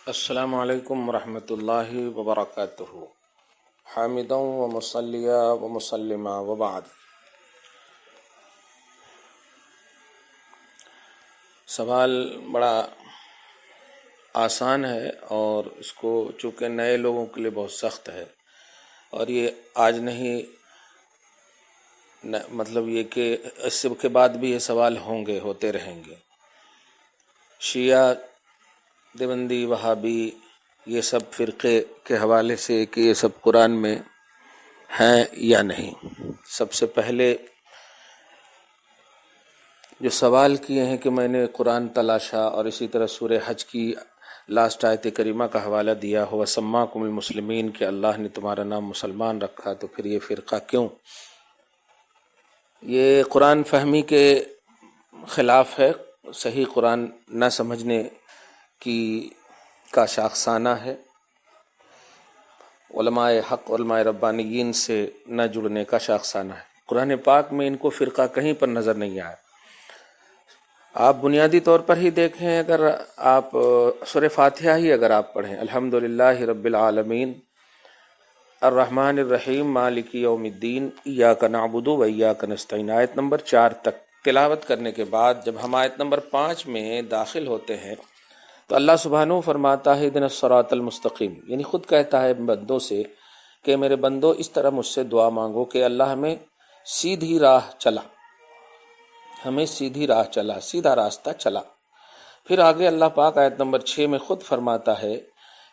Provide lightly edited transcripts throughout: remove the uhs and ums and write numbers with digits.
السلام علیکم ورحمۃ اللہ وبرکاتہ، حامداً و مصلیٰ و مسلمہ وبعد۔ سوال بڑا آسان ہے اور اس کو چونکہ نئے لوگوں کے لیے بہت سخت ہے، اور یہ آج نہیں، مطلب یہ کہ اس کے بعد بھی یہ سوال ہوں گے، ہوتے رہیں گے۔ شیعہ، دیوبندی، وہابی، یہ سب فرقے کے حوالے سے کہ یہ سب قرآن میں ہیں یا نہیں۔ سب سے پہلے جو سوال کیے ہیں کہ میں نے قرآن تلاشا اور اسی طرح سورہ حج کی لاسٹ آیت کریمہ کا حوالہ دیا ہوا سماکم المسلمین کہ اللہ نے تمہارا نام مسلمان رکھا، تو پھر یہ فرقہ کیوں؟ یہ قرآن فہمی کے خلاف ہے، صحیح قرآن نہ سمجھنے کا شاخسانہ ہے، علماء حق، علماء ربانیین سے نہ جڑنے کا شاخسانہ ہے۔ قرآن پاک میں ان کو فرقہ کہیں پر نظر نہیں آیا۔ آپ بنیادی طور پر ہی دیکھیں، اگر آپ سورہ فاتحہ ہی اگر آپ پڑھیں، الحمدللہ رب العالمین الرحمن الرحیم مالک یوم الدین ایاک نعبد و ایاک نستعین، آیت نمبر 4 تک تلاوت کرنے کے بعد جب ہم آیت نمبر 5 میں داخل ہوتے ہیں تو اللہ سبحانہ فرماتا ہے اہدنا الصراط المستقیم، یعنی خود کہتا ہے بندوں سے کہ میرے بندو اس طرح مجھ سے دعا مانگو کہ اللہ ہمیں سیدھی راہ چلا، ہمیں سیدھی راہ چلا، سیدھا راستہ چلا۔ پھر آگے اللہ پاک آیت نمبر 6 میں خود فرماتا ہے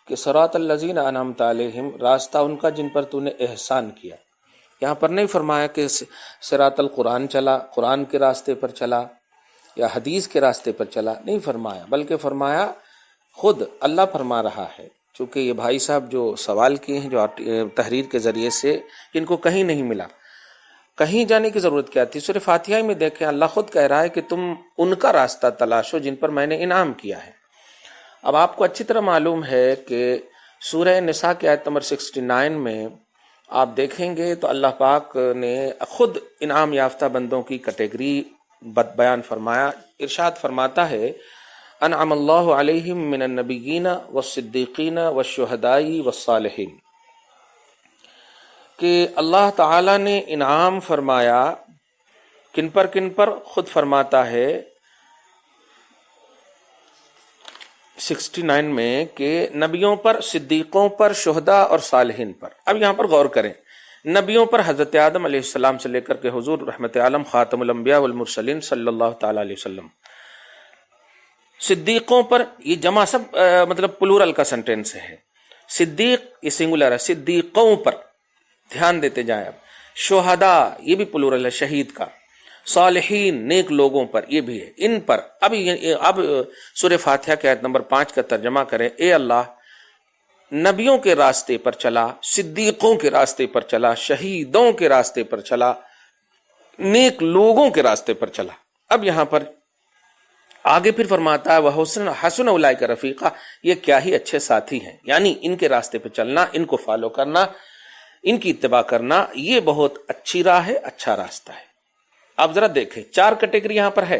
کہ صراط الذین انعمت علیہم، راستہ ان کا جن پر تو نے احسان کیا۔ یہاں پر نہیں فرمایا کہ صراط القرآن چلا، قرآن کے راستے پر چلا یا حدیث کے راستے پر چلا، نہیں فرمایا، بلکہ فرمایا خود اللہ فرما رہا ہے۔ چونکہ یہ بھائی صاحب جو سوال کیے ہیں، جو تحریر کے ذریعے سے، ان کو کہیں نہیں ملا، کہیں جانے کی ضرورت کیا تھی؟ سورہ فاتحہ میں دیکھیں، اللہ خود کہہ رہا ہے کہ تم ان کا راستہ تلاشو جن پر میں نے انعام کیا ہے۔ اب آپ کو اچھی طرح معلوم ہے کہ سورہ نساء کی آیت نمبر 69 میں آپ دیکھیں گے تو اللہ پاک نے خود انعام یافتہ بندوں کی کیٹیگری بیان فرمایا۔ ارشاد فرماتا ہے انعم اللہ علیہم من النبیین والصدیقین والشہداء والصالحین، کہ اللہ تعالی نے انعام فرمایا کن پر خود فرماتا ہے 69 میں کہ نبیوں پر، صدیقوں پر، شہداء اور صالحین پر۔ اب یہاں پر غور کریں، نبیوں پر حضرت آدم علیہ السلام سے لے کر کے حضور رحمت عالم خاتم الانبیاء والمرسلین صلی اللہ تعالی علیہ وسلم۔ صدیقوں پر، یہ جمع سب مطلب پلورل کا سنٹینس ہے، صدیق یہ سنگولر ہے، صدیقوں پر دھیان دیتے جائیں۔ اب شہداء یہ بھی پلورل ہے، شہید کا۔ صالحین نیک لوگوں پر، یہ بھی ہے، ان پر۔ اب سورہ فاتحہ کے آیت نمبر 5 کا ترجمہ کریں، اے اللہ نبیوں کے راستے پر چلا، صدیقوں کے راستے پر چلا، شہیدوں کے راستے پر چلا، نیک لوگوں کے راستے پر چلا۔ اب یہاں پر آگے پھر فرماتا ہے وَحَسُنَ أُولَئِكَ رفیقہ، یہ کیا ہی اچھے ساتھی ہیں، یعنی ان کے راستے پہ چلنا، ان کو فالو کرنا، ان کی اتباع کرنا، یہ بہت اچھی راہ ہے، اچھا راستہ ہے۔ آپ ذرا دیکھیں 4 کیٹیگری یہاں پر ہے،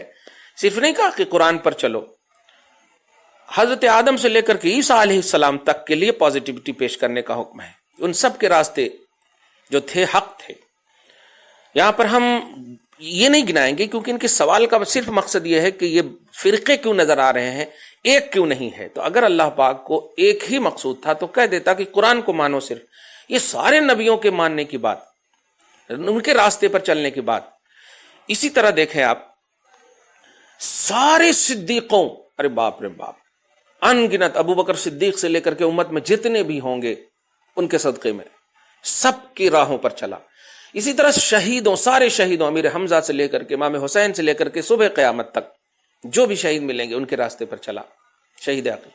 صرف نہیں کہا کہ قرآن پر چلو، حضرت آدم سے لے کر کے عیسیٰ علیہ السلام تک کے لیے پازیٹیوٹی پیش کرنے کا حکم ہے، ان سب کے راستے جو تھے حق تھے۔ یہاں پر ہم یہ نہیں گنائیں گے کیونکہ ان کے سوال کا صرف مقصد یہ ہے کہ یہ فرقے کیوں نظر آ رہے ہیں، ایک کیوں نہیں ہے۔ تو اگر اللہ پاک کو ایک ہی مقصود تھا تو کہہ دیتا کہ قرآن کو مانو صرف، یہ سارے نبیوں کے ماننے کی بات، ان کے راستے پر چلنے کی بات۔ اسی طرح دیکھیں آپ سارے صدیقوں، ارے باپ رے باپ، ان گنت ابو بکر صدیق سے لے کر کے امت میں جتنے بھی ہوں گے ان کے صدقے میں سب کی راہوں پر چلا۔ اسی طرح شہیدوں، سارے شہیدوں، امیر حمزہ سے لے کر کے امام حسین سے لے کر کے صبح قیامت تک جو بھی شہید ملیں گے ان کے راستے پر چلا، شہید عقیل۔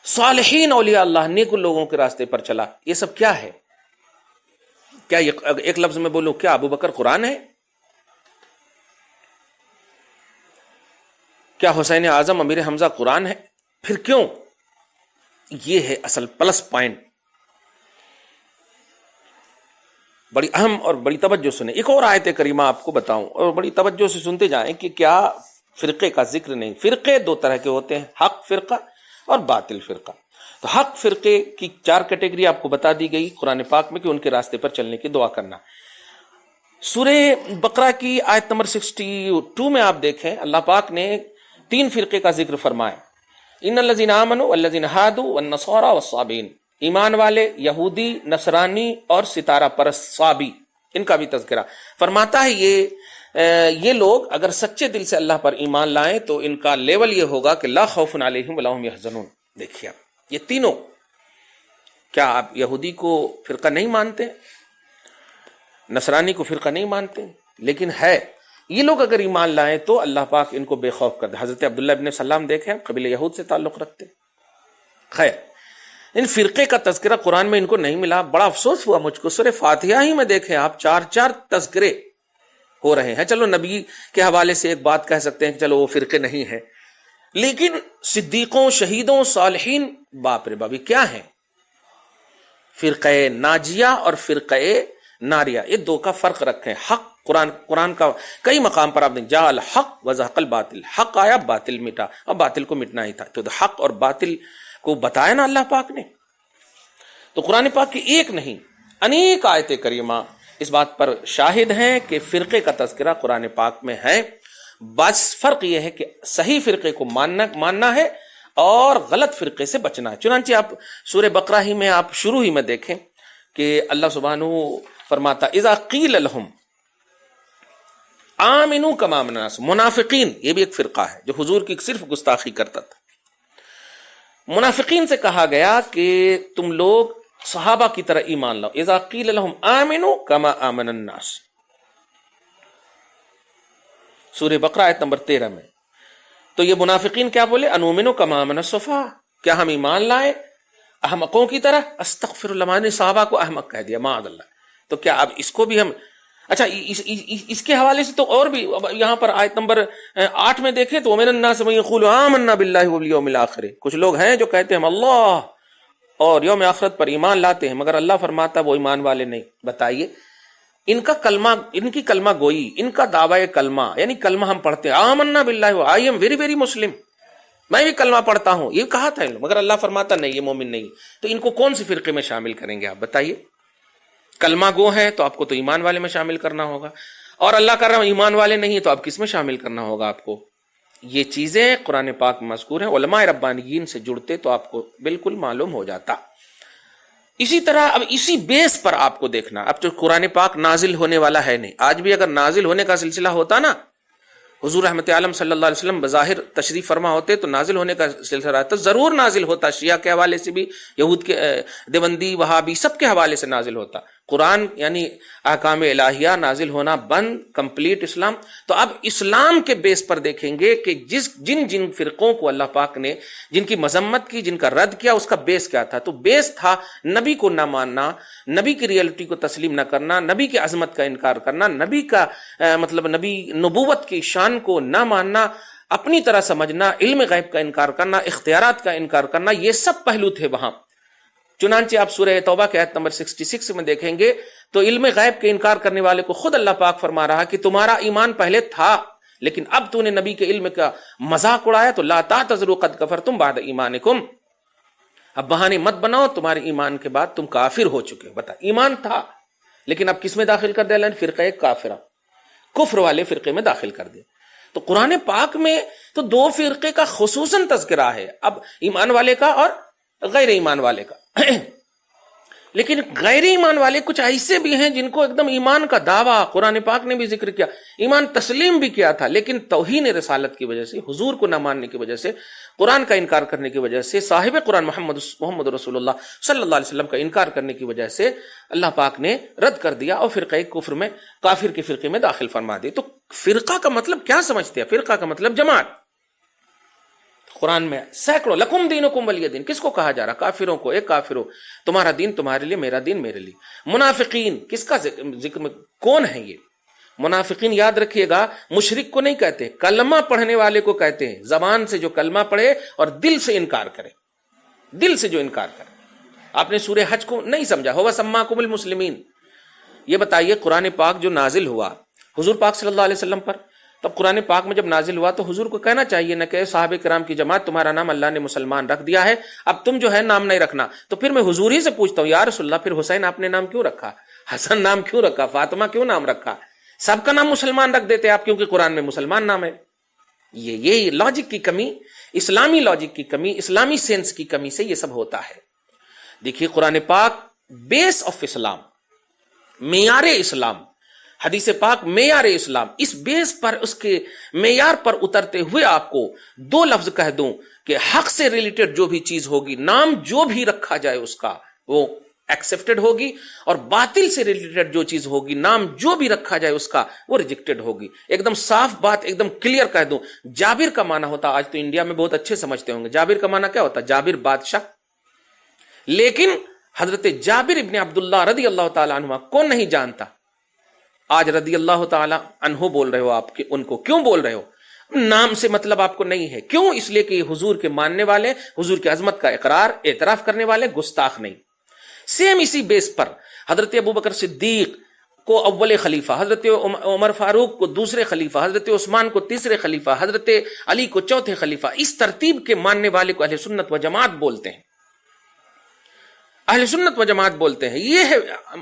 صالحین اولیاء اللہ، نیک لوگوں کے راستے پر چلا۔ یہ سب کیا ہے؟ کیا یہ ایک لفظ میں بولوں، کیا ابو بکر قرآن ہے؟ کیا حسین اعظم امیر حمزہ قرآن ہے؟ پھر کیوں؟ یہ ہے اصل پلس پوائنٹ، بڑی اہم اور بڑی توجہ سنیں۔ ایک اور آیت کریمہ آپ کو بتاؤں اور بڑی توجہ سے سنتے جائیں کہ کیا فرقے کا ذکر نہیں۔ فرقے 2 طرح کے ہوتے ہیں، حق فرقہ اور باطل فرقہ۔ تو حق فرقے کی 4 کیٹیگری آپ کو بتا دی گئی قرآن پاک میں کہ ان کے راستے پر چلنے کی دعا کرنا. سورہ بقرہ کی آیت نمبر 62 میں آپ دیکھیں اللہ پاک نے 3 فرقے کا ذکر فرمایا. ان الذین آمنوا والذین ہادوا والنصارى والصابئین، ایمان والے، یہودی، نصرانی اور ستارہ پرست صابی، ان کا بھی تذکرہ فرماتا ہے. یہ لوگ اگر سچے دل سے اللہ پر ایمان لائیں تو ان کا لیول یہ ہوگا کہ لا خوف علیہم ولا هم یحزنون. دیکھیے آپ یہ تینوں، کیا آپ یہودی کو فرقہ نہیں مانتے، نصرانی کو فرقہ نہیں مانتے، لیکن ہے یہ لوگ اگر ایمان لائیں تو اللہ پاک ان کو بے خوف کر دے. حضرت عبداللہ ابن سلام دیکھیں قبیلہ یہود سے تعلق رکھتے. خیر، ان فرقے کا تذکرہ قرآن میں ان کو نہیں ملا. بڑا افسوس ہوا مجھ کو. سورہ فاتحہ ہی میں دیکھیں آپ 4 تذکرے ہو رہے ہیں. چلو نبی کے حوالے سے ایک بات کہہ سکتے ہیں کہ چلو وہ فرقے نہیں ہیں، لیکن صدیقوں، شہیدوں، صالحین، باپ رے باپ کیا ہیں؟ فرقہ ناجیہ اور فرقہ ناریہ، یہ 2 کا فرق رکھیں. حق قرآن کا کئی مقام پر آپ نے جاء الحق وزهق الباطل، حق آیا باطل مٹا، اب باطل کو مٹنا ہی تھا. تو حق اور باطل کو بتایا نا اللہ پاک نے. تو قرآن پاک کی ایک نہیں انیک آیت کریمہ اس بات پر شاہد ہیں کہ فرقے کا تذکرہ قرآن پاک میں ہے. بس فرق یہ ہے کہ صحیح فرقے کو ماننا ہے اور غلط فرقے سے بچنا ہے. چنانچہ آپ سورہ بقرہ ہی میں آپ شروع ہی میں دیکھیں کہ اللہ سبحانہ فرماتا اذا قیل لهم آمنوا کما آمن الناس. منافقین یہ بھی ایک فرقہ ہے جو حضور کی صرف گستاخی کرتا تھا. منافقین سے کہا گیا کہ تم لوگ صحابہ کی طرح ایمان لاؤ. اذا قیل لهم آمنوا کما آمن الناس، سورہ بقرہ آیت نمبر 13 میں. تو یہ منافقین کیا بولے؟ انؤمن کما آمن السفہاء، کیا ہم ایمان لائیں احمقوں کی طرح؟ استغفر اللہ، میں نے صحابہ کو احمق کہہ دیا معاذ اللہ. تو کیا اب اس کو بھی ہم اچھا اس کے حوالے سے تو اور بھی یہاں پر آیت نمبر 8 میں دیکھیں تو ومن الناس من یقول آمنا باللہ والیوم الآخر، کچھ لوگ ہیں جو کہتے ہیں ہم اللہ اور یوم آخرت پر ایمان لاتے ہیں، مگر اللہ فرماتا وہ ایمان والے نہیں. بتائیے ان کا کلمہ، ان کی کلمہ گوئی، ان کا دعوی کلمہ، یعنی کلمہ ہم پڑھتے ہیں آمنا باللہ آئی ایم ویری ویری مسلم، میں بھی کلمہ پڑھتا ہوں، یہ کہا تھا مگر اللہ فرماتا نہیں یہ مومن نہیں. تو ان کو کون سی فرقے میں شامل کریں گے آپ بتائیے؟ کلمہ گو ہے تو آپ کو تو ایمان والے میں شامل کرنا ہوگا، اور اللہ کر رہا ہوں ایمان والے نہیں ہے تو آپ کس میں شامل کرنا ہوگا آپ کو؟ یہ چیزیں قرآن پاک میں مذکور ہیں. علماء ربانیین سے جڑتے تو آپ کو بالکل معلوم ہو جاتا. اسی طرح اب اسی بیس پر آپ کو دیکھنا، اب تو قرآن پاک نازل ہونے والا ہے نہیں. آج بھی اگر نازل ہونے کا سلسلہ ہوتا نا، حضور رحمت عالم صلی اللہ علیہ وسلم بظاہر تشریف فرما ہوتے تو نازل ہونے کا سلسلہ رہتا، ضرور نازل ہوتا. شیعہ کے حوالے سے بھی، یہود کے، دیوبندی، وہابی، سب کے حوالے سے نازل ہوتا. قرآن یعنی احکام الہیہ نازل ہونا بند، کمپلیٹ اسلام. تو اب اسلام کے بیس پر دیکھیں گے کہ جن فرقوں کو اللہ پاک نے جن کی مذمت کی، جن کا رد کیا، اس کا بیس کیا تھا. تو بیس تھا نبی کو نہ ماننا، نبی کی ریئلٹی کو تسلیم نہ کرنا، نبی کی عظمت کا انکار کرنا، نبی کا مطلب نبی نبوت کی شان کو نہ ماننا، اپنی طرح سمجھنا، علم غیب کا انکار کرنا، اختیارات کا انکار کرنا. یہ سب پہلو تھے وہاں. چنانچہ آپ سورہ توبہ کے آیت نمبر 66 میں دیکھیں گے تو علم غیب کے انکار کرنے والے کو خود اللہ پاک فرما رہا کہ تمہارا ایمان پہلے تھا لیکن اب تو نے نبی کے علم کا مذاق اڑایا تو لا تعتذروا قد کفرتم بعد ایمانکم، اب بہانے مت بناؤ، تمہارے ایمان کے بعد تم کافر ہو چکے. بتا ایمان تھا لیکن اب کس میں داخل کر دیا اللہ نے؟ فرقہ کافرہ، کفر والے فرقے میں داخل کر دیا. تو قرآن پاک میں تو 2 فرقے کا خصوصاً تذکرہ ہے، اب ایمان والے کا اور غیر ایمان والے کا. لیکن غیر ایمان والے کچھ ایسے بھی ہیں جن کو ایک دم ایمان کا دعویٰ قرآن پاک نے بھی ذکر کیا، ایمان تسلیم بھی کیا تھا، لیکن توہین رسالت کی وجہ سے، حضور کو نہ ماننے کی وجہ سے، قرآن کا انکار کرنے کی وجہ سے، صاحب قرآن محمد رسول اللہ صلی اللہ علیہ وسلم کا انکار کرنے کی وجہ سے اللہ پاک نے رد کر دیا اور فرقہ کفر میں، کافر کے فرقے میں داخل فرما دی. تو فرقہ کا مطلب کیا سمجھتے ہیں؟ فرقہ کا مطلب جماعت. قرآن میں سینکڑوں لکم دینکم ولی دین، کس کو کہا جا رہا؟ کافروں کو. ایک کافروں، تمہارا دین تمہارے لیے، میرا دین میرے لیے. منافقین کس کا ذکر میں کون ہے یہ؟ منافقین یاد رکھیے گا مشرک کو نہیں کہتے، کلمہ پڑھنے والے کو کہتے ہیں. زبان سے جو کلمہ پڑھے اور دل سے انکار کرے، دل سے جو انکار کرے. آپ نے سورہ حج کو نہیں سمجھا، ہوا سماکم المسلمین. یہ بتائیے قرآن پاک جو نازل ہوا حضور پاک صلی اللہ علیہ وسلم پر، تب قرآن پاک میں جب نازل ہوا تو حضور کو کہنا چاہیے نہ کہ صحابہ کرام کی جماعت تمہارا نام اللہ نے مسلمان رکھ دیا ہے، اب تم جو ہے نام نہیں رکھنا. تو پھر میں حضور ہی سے پوچھتا ہوں یا رسول اللہ پھر حسین آپ نے نام کیوں رکھا، حسن نام کیوں رکھا، فاطمہ کیوں نام رکھا؟ سب کا نام مسلمان رکھ دیتے آپ کیونکہ قرآن میں مسلمان نام ہے. یہ لاجک کی کمی، اسلامی لاجک کی کمی، اسلامی سینس کی کمی سے یہ سب ہوتا ہے. دیکھیے قرآن پاک بیس آف اسلام، معیار اسلام، حدیث پاک معیار اسلام، اس بیس پر، اس کے معیار پر اترتے ہوئے آپ کو دو لفظ کہہ دوں کہ حق سے ریلیٹڈ جو بھی چیز ہوگی، نام جو بھی رکھا جائے اس کا وہ ایکسیپٹڈ ہوگی، اور باطل سے ریلیٹڈ جو چیز ہوگی، نام جو بھی رکھا جائے اس کا وہ ریجیکٹڈ ہوگی. ایک دم صاف بات، ایک دم کلیئر کہہ دوں. جابر کا معنی ہوتا، آج تو انڈیا میں بہت اچھے سمجھتے ہوں گے، جابر کا معنی کیا ہوتا؟ جابر بادشاہ. لیکن حضرت جابر ابن عبداللہ رضی اللہ تعالیٰ عنہ کون نہیں جانتا؟ آج رضی اللہ تعالیٰ عنہ بول رہے ہو آپ کہ ان کو کیوں بول رہے ہو؟ نام سے مطلب آپ کو نہیں ہے. کیوں؟ اس لیے کہ یہ حضور کے ماننے والے، حضور کی عظمت کا اقرار اعتراف کرنے والے گستاخ نہیں. سیم اسی بیس پر حضرت ابوبکر صدیق کو اول خلیفہ، حضرت عمر فاروق کو دوسرے خلیفہ، حضرت عثمان کو تیسرے خلیفہ، حضرت علی کو چوتھے خلیفہ، اس ترتیب کے ماننے والے کو اہل سنت و جماعت بولتے ہیں. اہل سنت و جماعت بولتے ہیں. یہ ہے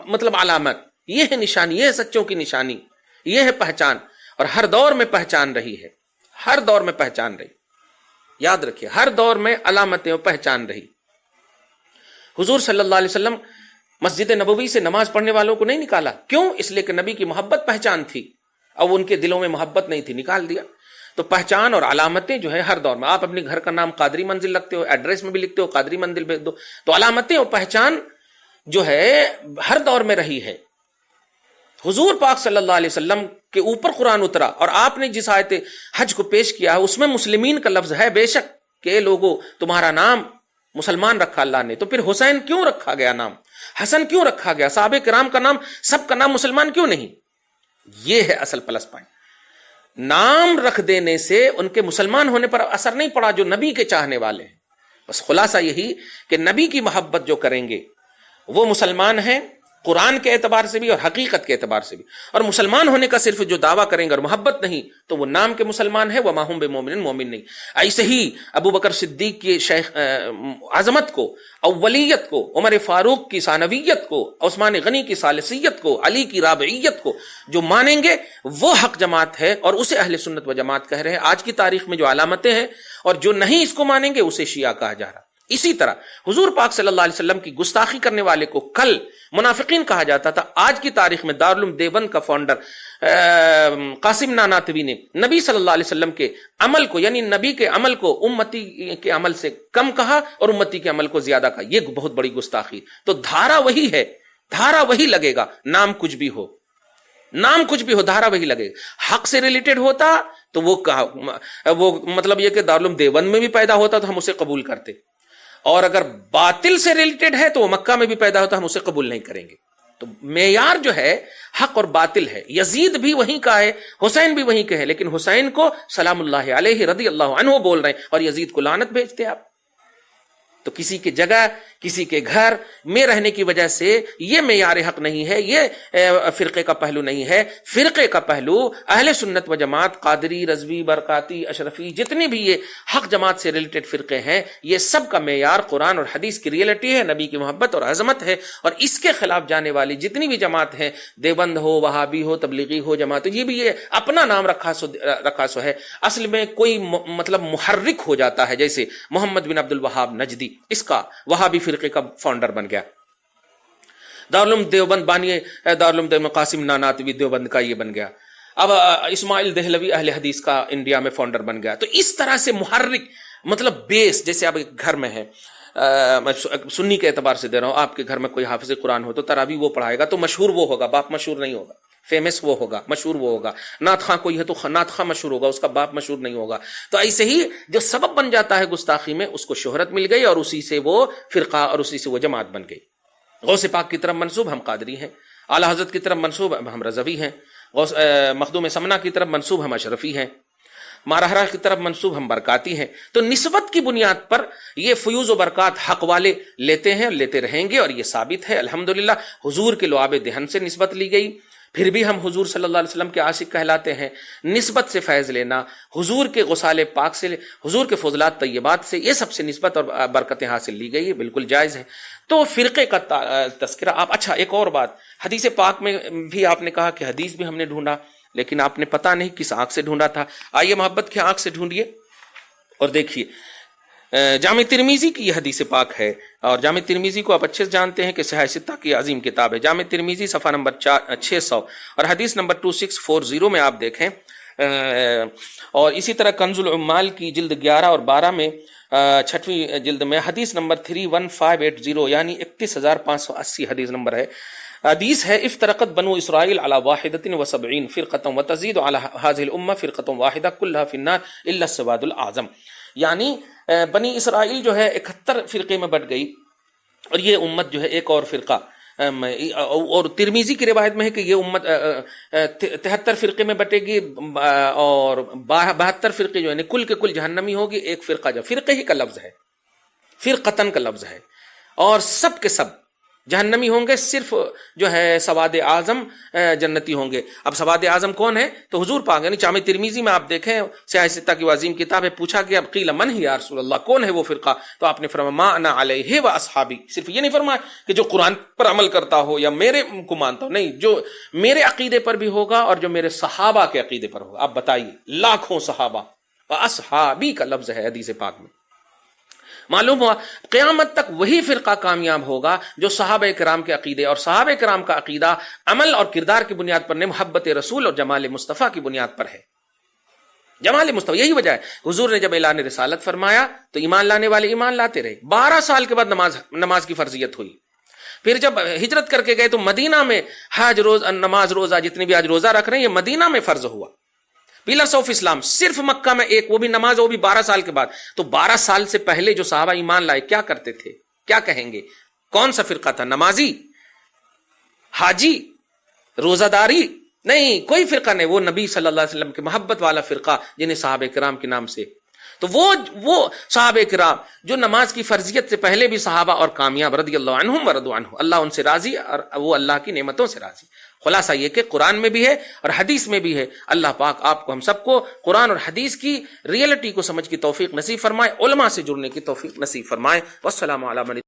مطلب علامت، یہ ہے نشانی، یہ ہے سچوں کی نشانی، یہ ہے پہچان. اور ہر دور میں پہچان رہی ہے، ہر دور میں پہچان رہی. یاد رکھیے ہر دور میں علامتیں و پہچان رہی. حضور صلی اللہ علیہ وسلم مسجد نبوی سے نماز پڑھنے والوں کو نہیں نکالا. کیوں؟ اس لیے کہ نبی کی محبت پہچان تھی، اب ان کے دلوں میں محبت نہیں تھی، نکال دیا. تو پہچان اور علامتیں جو ہے ہر دور میں، آپ اپنے گھر کا نام قادری منزل رکھتے ہو، ایڈریس میں بھی لکھتے ہو قادری منزل بھیج دو. تو علامتیں اور پہچان جو ہے ہر دور میں رہی ہے. حضور پاک صلی اللہ علیہ وسلم کے اوپر قرآن اترا، اور آپ نے جس آیت حج کو پیش کیا ہے اس میں مسلمین کا لفظ ہے. بے شک کہ اے لوگو تمہارا نام مسلمان رکھا اللہ نے. تو پھر حسین کیوں رکھا گیا نام، حسن کیوں رکھا گیا، صحابہ کرام کا نام، سب کا نام مسلمان کیوں نہیں؟ یہ ہے اصل پلس پوائنٹ. نام رکھ دینے سے ان کے مسلمان ہونے پر اثر نہیں پڑا جو نبی کے چاہنے والے ہیں. بس خلاصہ یہی کہ نبی کی محبت جو کریں گے وہ مسلمان ہیں، قرآن کے اعتبار سے بھی اور حقیقت کے اعتبار سے بھی. اور مسلمان ہونے کا صرف جو دعویٰ کریں گے اور محبت نہیں تو وہ نام کے مسلمان ہیں، وما ہم بمؤمنین، مومن نہیں. ایسے ہی ابو بکر صدیق کی شیخ عظمت کو، اولیت کو، عمر فاروق کی ثانویت کو، عثمان غنی کی ثالثیت کو، علی کی رابعیت کو جو مانیں گے وہ حق جماعت ہے، اور اسے اہل سنت و جماعت کہہ رہے ہیں. آج کی تاریخ میں جو علامتیں ہیں اور جو نہیں اس کو مانیں گے اسے شیعہ کہا جا رہا. اسی طرح حضور پاک صلی اللہ علیہ وسلم کی گستاخی کرنے والے کو کل منافقین کہا جاتا تھا. آج کی تاریخ میں دارالعلوم دیوبند کا فاؤنڈر قاسم ناناتوی نے نبی صلی اللہ علیہ وسلم کے عمل کو، یعنی نبی کے عمل کو امتی کے عمل سے کم کہا اور امتی کے عمل کو زیادہ کہا. یہ بہت بڑی گستاخی. تو دھارا وہی ہے، دھارا وہی لگے گا، نام کچھ بھی ہو، نام کچھ بھی ہو، دھارا وہی لگے گا. حق سے ریلیٹڈ ہوتا تو وہ مطلب یہ کہ دارالعلوم دیوبند میں بھی پیدا ہوتا تو ہم اسے قبول کرتے، اور اگر باطل سے ریلیٹڈ ہے تو وہ مکہ میں بھی پیدا ہوتا ہم اسے قبول نہیں کریں گے. تو معیار جو ہے حق اور باطل ہے. یزید بھی وہیں کا ہے، حسین بھی وہیں کے ہے، لیکن حسین کو سلام اللہ علیہ رضی اللہ عنہ بول رہے ہیں اور یزید کو لعنت بھیجتے آپ. تو کسی کی جگہ، کسی کے گھر میں رہنے کی وجہ سے یہ معیار حق نہیں ہے، یہ فرقے کا پہلو نہیں ہے. فرقے کا پہلو اہل سنت و جماعت، قادری، رضوی، برکاتی، اشرفی، جتنی بھی یہ حق جماعت سے ریلیٹڈ فرقے ہیں، یہ سب کا معیار قرآن اور حدیث کی ریئلٹی ہے، نبی کی محبت اور عظمت ہے. اور اس کے خلاف جانے والی جتنی بھی جماعت ہیں، دیوبند ہو، وہابی ہو، تبلیغی ہو جماعت ہو، یہ بھی یہ اپنا نام رکھا سو ہے. اصل میں کوئی مطلب محرک ہو جاتا ہے، جیسے محمد بن عبد الوہاب نجدی، اس کا وہابی فرقے کا فاؤنڈر بن گیا. دارالعلوم دیوبند بانی دارالعلوم دیوبند قاسم ناناتوی دیوبند کا یہ بن گیا. اب اسماعیل دہلوی اہل حدیث کا انڈیا میں فاؤنڈر بن گیا. تو اس طرح سے محرک مطلب بیس، جیسے آپ گھر میں ہے، میں سنی کے اعتبار سے دے رہا ہوں، آپ کے گھر میں کوئی حافظ قرآن ہو تو تراویح وہ پڑھائے گا تو مشہور وہ ہوگا، باپ مشہور نہیں ہوگا. فیمس وہ ہوگا، مشہور وہ ہوگا. نعت خواں کوئی ہے تو نعت خواں مشہور ہوگا، اس کا باپ مشہور نہیں ہوگا. تو ایسے ہی جو سبب بن جاتا ہے گستاخی میں، اس کو شہرت مل گئی اور اسی سے وہ فرقہ اور اسی سے وہ جماعت بن گئی. غوث پاک کی طرف منسوب ہم قادری ہیں، اعلیٰ حضرت کی طرف منسوب ہم رضوی ہیں، مخدوم سمنا کی طرف منسوب ہم اشرفی ہیں، مارہرہ کی طرف منسوب ہم برکاتی ہیں. تو نسبت کی بنیاد پر یہ فیوز و برکات حق والے لیتے ہیں، لیتے رہیں گے، اور یہ ثابت ہے الحمدللہ. حضور کے لعاب دہن سے نسبت لی گئی، پھر بھی ہم حضور صلی اللہ علیہ وسلم کے عاشق کہلاتے ہیں. نسبت سے فیض لینا، حضور کے غسال پاک سے، حضور کے فضلات طیبات سے، یہ سب سے نسبت اور برکتیں حاصل لی گئی ہے، بالکل جائز ہے. تو فرقے کا تذکرہ آپ. اچھا ایک اور بات، حدیث پاک میں بھی آپ نے کہا کہ حدیث بھی ہم نے ڈھونڈا، لیکن آپ نے پتہ نہیں کس آنکھ سے ڈھونڈا تھا. آئیے محبت کی آنکھ سے ڈھونڈیے اور دیکھیے. جامع ترمذی کی یہ حدیث پاک ہے، اور جامع ترمذی کو آپ اچھے سے جانتے ہیں کہ صحیح ستہ کی عظیم کتاب ہے. جامع ترمذی صفحہ نمبر 600 اور حدیث نمبر 2640 میں آپ دیکھیں. اور اسی طرح کنز العمال کی جلد 11 اور 12 میں 6ویں جلد میں حدیث نمبر 31580 یعنی 31,580 حدیث نمبر ہے. حدیث ہے افترقت بنو اسرائیل علی واحدۃ و 70 فرقۃ وتزيد علی هذه الامه فرقۃ واحدہ كلها في النار الا السواد الاعظم. یعنی بنی اسرائیل جو ہے 71 فرقے میں بٹ گئی، اور یہ امت جو ہے ایک اور فرقہ، اور ترمذی کی روایت میں ہے کہ یہ امت 73 فرقے میں بٹے گی، اور 72 فرقے جو ہے کل کے کل جہنمی ہوگی. ایک فرقہ جو فرقے ہی کا لفظ ہے، فرقتن کا لفظ ہے، اور سب کے سب جہنمی ہوں گے، صرف جو ہے سواد اعظم جنتی ہوں گے. اب سواد اعظم کون ہے؟ تو حضور پاک، یعنی جامع ترمذی میں آپ دیکھیں صحیح ستہ کی عظیم کتاب ہے، پوچھا گیا قیل من ہی یا رسول اللہ، کون ہے وہ فرقہ؟ تو آپ نے فرمایا ما انا علیہ و اصحابی. صرف یہ نہیں فرمایا کہ جو قرآن پر عمل کرتا ہو یا میرے کو مانتا ہو، نہیں، جو میرے عقیدے پر بھی ہوگا اور جو میرے صحابہ کے عقیدے پر ہوگا. آپ بتائیے، لاکھوں صحابہ، و اصحابی کا لفظ ہے حدیث پاک میں. معلوم ہوا قیامت تک وہی فرقہ کامیاب ہوگا جو صحابہ کرام کے عقیدے، اور صحابہ کرام کا عقیدہ عمل اور کردار کی بنیاد پر نہیں، محبت رسول اور جمال مصطفیٰ کی بنیاد پر ہے. جمال مصطفیٰ، یہی وجہ ہے حضور نے جب اعلان رسالت فرمایا تو ایمان لانے والے ایمان لاتے رہے. 12 سال کے بعد نماز کی فرضیت ہوئی. پھر جب ہجرت کر کے گئے تو مدینہ میں حج، نماز، روزہ، جتنے بھی آج روزہ رکھ رہے ہیں یہ مدینہ میں فرض ہوا. پیلرز آف اسلام صرف مکہ میں ایک، وہ بھی نماز، وہ بھی 12 سال کے بعد. تو 12 سال سے پہلے جو صحابہ ایمان لائے کیا کرتے تھے؟ کیا کہیں گے؟ کون سا فرقہ تھا؟ نمازی، حاجی، روزہ داری؟ نہیں، کوئی فرقہ نہیں. وہ نبی صلی اللہ علیہ وسلم کے محبت والا فرقہ جنہیں صحابہ کرام کے نام سے. تو وہ صحابہ کرام جو نماز کی فرضیت سے پہلے بھی صحابہ اور کامیاب، رضی اللہ عنہم ورضوا عنہ، اللہ ان سے راضی اور وہ اللہ کی نعمتوں سے راضی. خلاصہ یہ کہ قرآن میں بھی ہے اور حدیث میں بھی ہے. اللہ پاک آپ کو، ہم سب کو قرآن اور حدیث کی ریئلٹی کو سمجھ کی توفیق نصیب فرمائے، علماء سے جڑنے کی توفیق نصیب فرمائے. والسلام علیکم.